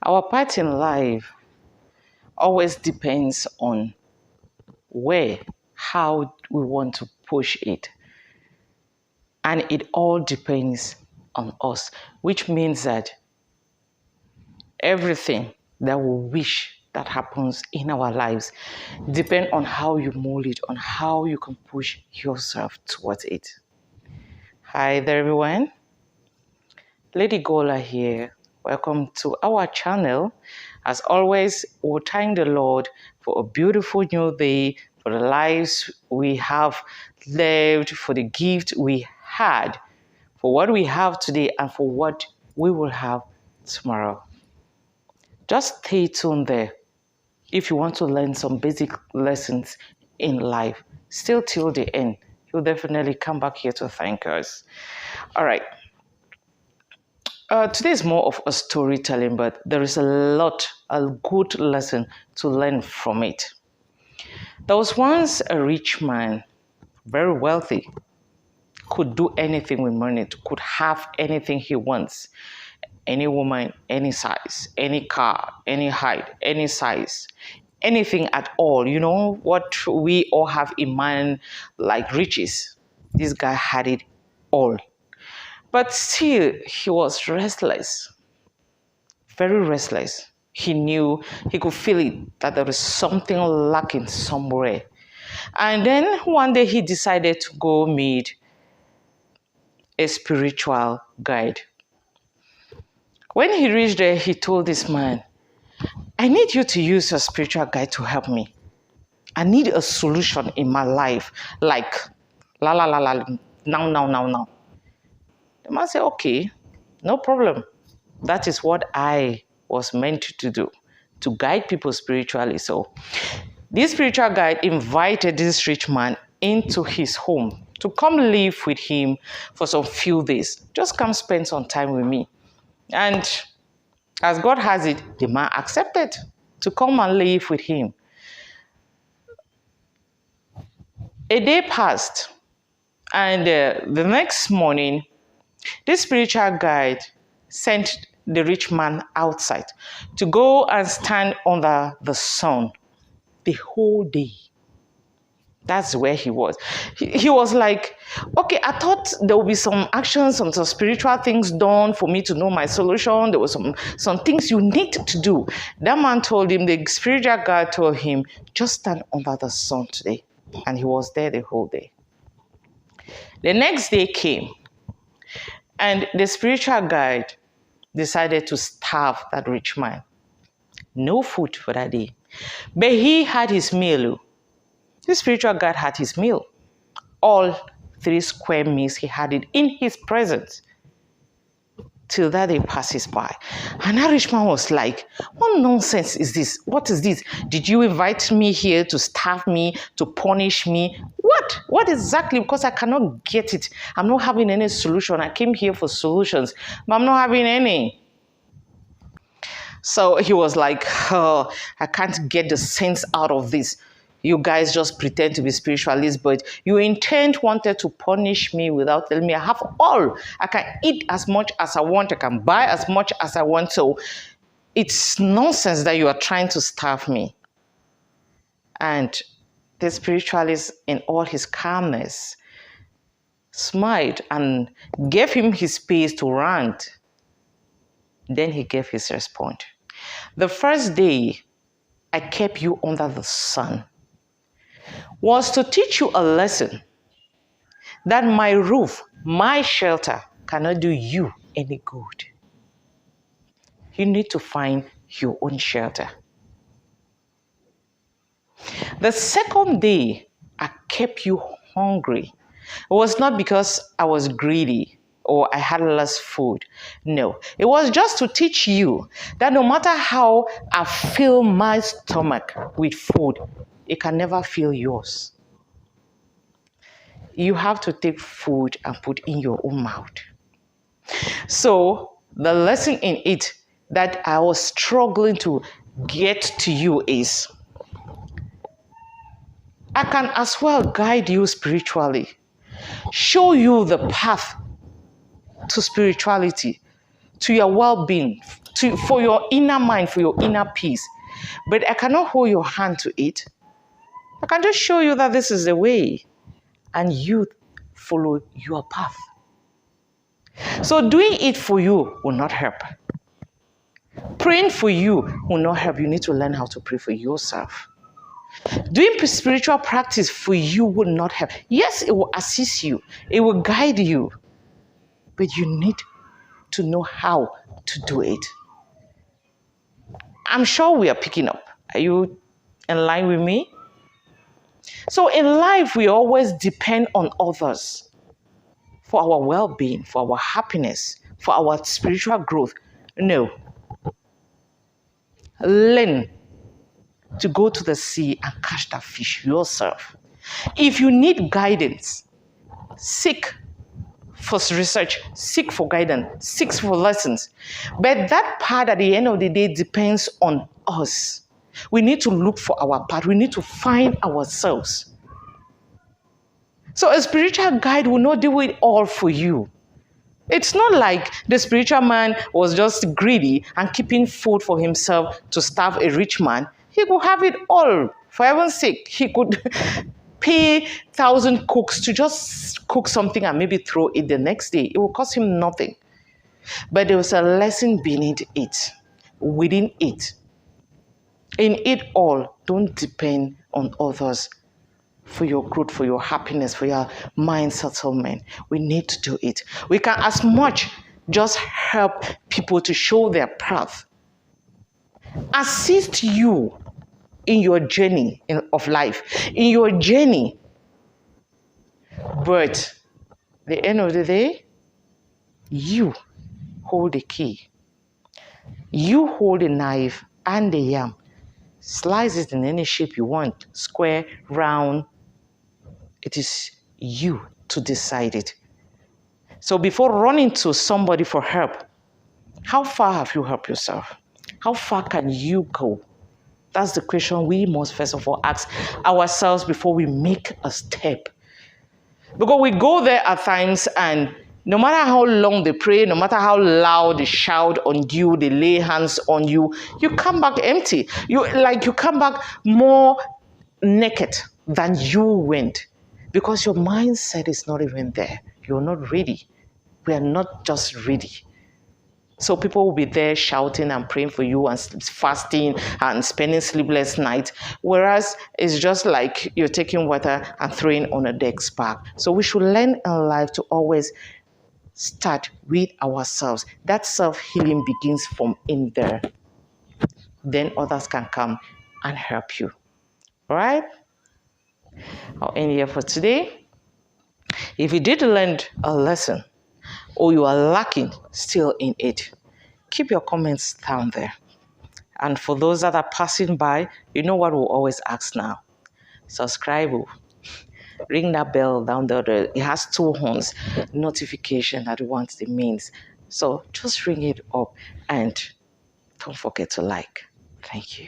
Our path in life always depends on how we want to push it. And it all depends on us, which means that everything that we wish that happens in our lives depend on how you mold it, on how you can push yourself towards it. Hi there, everyone. Lady Gola here. Welcome to our channel. As always, we thank the Lord for a beautiful new day, for the lives we have lived, for the gift we had, for what we have today, and for what we will have tomorrow. Just stay tuned there. If you want to learn some basic lessons in life, still till the end, you'll definitely come back here to thank us. All right. Today is more of a storytelling, but there is a good lesson to learn from it. There was once a rich man, very wealthy, could do anything with money, could have anything he wants. Any woman, any size, any car, any height, any size, anything at all. You know what we all have in mind, like riches. This guy had it all. But still, he was restless, very restless. He knew, he could feel it, that there was something lacking somewhere. And then one day he decided to go meet a spiritual guide. When he reached there, he told this man, I need you to use your spiritual guide to help me. I need a solution in my life, like, now. The man said, okay, no problem. That is what I was meant to do, to guide people spiritually. So this spiritual guide invited this rich man into his home to come live with him for some few days. Just come spend some time with me. And as God has it, the man accepted to come and live with him. A day passed, and the next morning, this spiritual guide sent the rich man outside to go and stand under the sun the whole day. That's where he was. He was like, okay, I thought there would be some actions, some spiritual things done for me to know my solution. There were some things you need to do. That man told him, the spiritual guide told him, just stand under the sun today. And he was there the whole day. The next day came, and the spiritual guide decided to starve that rich man. No food for that day. But he had his meal. The spiritual guide had his meal. All 3 square meals, he had it in his presence. Till that day passes by. And that rich man was like, what nonsense is this? What is this? Did you invite me here to starve me, to punish me? What? What exactly? Because I cannot get it. I'm not having any solution. I came here for solutions, but I'm not having any. So he was like, oh, I can't get the sense out of this. You guys just pretend to be spiritualists, but you wanted to punish me without telling me I have all. I can eat as much as I want. I can buy as much as I want. So it's nonsense that you are trying to starve me. And the spiritualist, in all his calmness, smiled and gave him his space to rant. Then he gave his response. The first day I kept you under the sun was to teach you a lesson that my roof, my shelter cannot do you any good. You need to find your own shelter. The second day, I kept you hungry. It was not because I was greedy or I had less food. No, it was just to teach you that no matter how I fill my stomach with food, it can never fill yours. You have to take food and put in your own mouth. So the lesson in it that I was struggling to get to you is, I can as well guide you spiritually, show you the path to spirituality, to your well-being, for your inner mind, for your inner peace. But I cannot hold your hand to it. I can just show you that this is the way, and you follow your path. So doing it for you will not help. Praying for you will not help. You need to learn how to pray for yourself. Doing spiritual practice for you will not help. Yes, it will assist you. It will guide you. But you need to know how to do it. I'm sure we are picking up. Are you in line with me? So in life, we always depend on others for our well-being, for our happiness, for our spiritual growth. No. Learn to go to the sea and catch that fish yourself. If you need guidance, seek for research, seek for guidance, seek for lessons. But that part at the end of the day depends on us. We need to look for our path. We need to find ourselves. So a spiritual guide will not do it all for you. It's not like the spiritual man was just greedy and keeping food for himself to starve a rich man. He could have it all. For heaven's sake, he could pay 1,000 cooks to just cook something and maybe throw it the next day. It will cost him nothing. But there was a lesson beneath it, within it. In it all, don't depend on others for your growth, for your happiness, for your mind settlement. We need to do it. We can as much just help people to show their path, assist you in your journey of life, in your journey. But at the end of the day, you hold the key. You hold the knife and the yam. Slice it in any shape you want, square, round. It is you to decide it. So before running to somebody for help, how far have you helped yourself? How far can you go? That's the question we must first of all ask ourselves before we make a step. Because we go there at times and no matter how long they pray, no matter how loud they shout on you, they lay hands on you, you come back empty. You come back more naked than you went. Because your mindset is not even there. You're not ready. We are not just ready. So people will be there shouting and praying for you and fasting and spending sleepless nights. Whereas it's just like you're taking water and throwing on a deck's back. So we should learn in life to always start with ourselves. That self-healing begins from in there. Then others can come and help you. All right? I'll end here for today. If you did learn a lesson or you are lacking still in it, keep your comments down there. And for those that are passing by, you know what we'll always ask now. Subscribe. Ring that bell down there. It has 2 horns. Notification that once it means. So just ring it up and don't forget to like. Thank you.